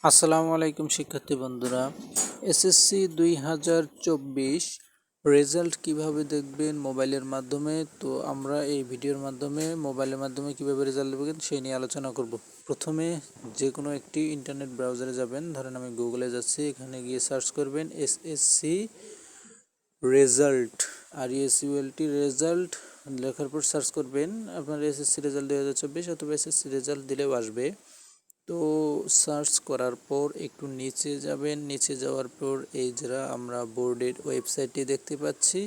আসসালামু আলাইকুম শিক্ষার্থী বন্ধুরা, এসএসসি 2024 রেজাল্ট কিভাবে দেখবেন মোবাইলের মাধ্যমে। তো আমরা এই ভিডিওর মাধ্যমে মোবাইলের মাধ্যমে কিভাবে রেজাল্ট দেখবেন সেই নিয়ে আলোচনা করব। প্রথমে যে কোনো একটি ইন্টারনেট ব্রাউজারে যাবেন, ধরেন আমি গুগলে যাচ্ছি, এখানে গিয়ে সার্চ করবেন এসএসসি রেজাল্ট, RESULT রেজাল্ট লেখার পর সার্চ করবেন আপনার এসএসসি রেজাল্ট 2024 অথবা এসএসসি রেজাল্ট দিলেও আসবে। তো সার্চ করার পর একটু নিচে যাবেন, নিচে যাওয়ার পর এই যারা আমরা বোর্ডের ওয়েবসাইটটি দেখতে পাচ্ছি,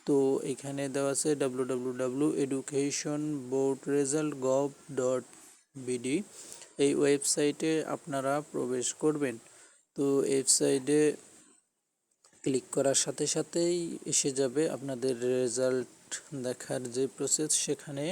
তো এখানে দেওয়া আছে www.educationboardresult.gov.bd। এই ওয়েবসাইটে আপনারা প্রবেশ করবেন। তো ওয়েবসাইটে ক্লিক করার সাথে সাথেই এসে যাবে আপনাদের রেজাল্ট দেখার যে প্রসেস সেখানে।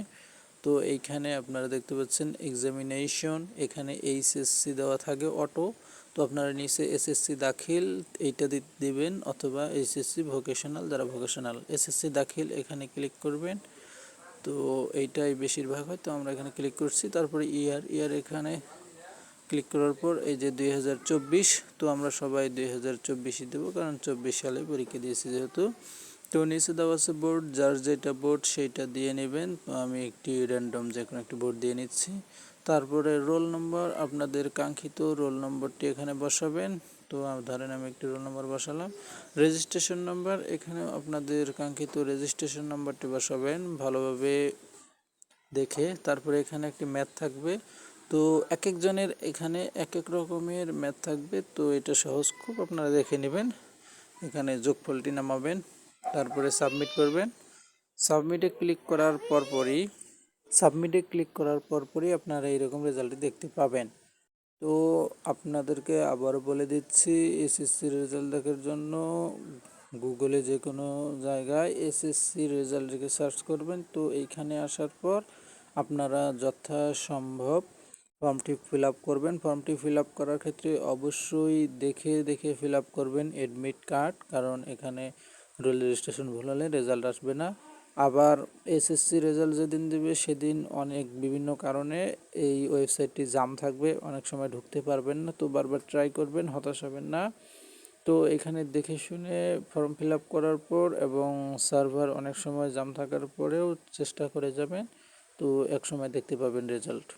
তো এইখানে আপনারা দেখতে পাচ্ছেন এক্সামিনেশন, এখানে এইচএসসি দেওয়া থাকে অটো। তো আপনারা নিচে এসএসসি দাখিল এইটা দিবেন, অথবা এইচএসসি ভোকেশনাল যারা ভোকেশনাল, এসএসসি দাখিল এখানে ক্লিক করবেন। তো এইটাই বেশিরভাগ হয়, তো আমরা এখানে ক্লিক করছি। তারপরে ইয়ার এখানে ক্লিক করার পর এই যে 2024, তো আমরা সবাই 2024ই দেবো, কারণ 24 সালে পরীক্ষা দিয়েছি যেহেতু। তো নিচে দেওয়া আছে বোর্ড, যার যেটা বোর্ড সেইটা দিয়ে নেবেন। তো আমি একটি র্যান্ডম যে কোনো একটি বোর্ড দিয়ে নিচ্ছি। তারপরে রোল নম্বর, আপনাদের কাঙ্ক্ষিত রোল নম্বরটি এখানে বসাবেন। তো ধরেন আমি একটি রোল নম্বর বসালাম। রেজিস্ট্রেশন নাম্বার, এখানে আপনাদের কাঙ্ক্ষিত রেজিস্ট্রেশন নাম্বারটি বসাবেন ভালোভাবে দেখে। তারপরে এখানে একটি ম্যাথ থাকবে, তো এক একজনের এখানে এক এক রকমের ম্যাথ থাকবে, তো এটা সহজ খুব, আপনারা দেখে নেবেন। এখানে যোগফলটি নামাবেন, তারপরে সাবমিট করবেন। সাবমিটে ক্লিক করার পরপরই আপনারা এইরকম রেজাল্টটি দেখতে পাবেন। তো আপনাদেরকে আবারও বলে দিচ্ছি, এসএসসি রেজাল্ট দেখার জন্য গুগলে যে কোনো জায়গায় এসএসসি রেজাল্ট লিখে সার্চ করবেন। তো এইখানে আসার পর আপনারা যথাসম্ভব ফর্মটি ফিল আপ করবেন। ফর্মটি ফিল আপ করার ক্ষেত্রে অবশ্যই দেখে দেখে ফিল আপ করবেন অ্যাডমিট কার্ড, কারণ এখানে রোল রেজিস্ট্রেশন ভুল হলে রেজাল্ট আসবে না। আবার এসএসসি রেজাল্ট যেদিন দেবে সেদিন অনেক বিভিন্ন কারণে এই ওয়েবসাইটটি জাম থাকবে, অনেক সময় ঢুকতে পারবেন না। তো বারবার ট্রাই করবেন, হতাশ হবেন না। তো এখানে দেখে শুনে ফর্ম ফিল আপ করার পর এবং সার্ভার অনেক সময় জাম থাকার পরেও চেষ্টা করে যাবেন, তো এক সময় দেখতে পাবেন রেজাল্ট।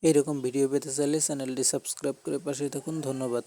এইরকম ভিডিও পেতে চাইলে চ্যানেলটি সাবস্ক্রাইব করে পাশে থাকুন। ধন্যবাদ।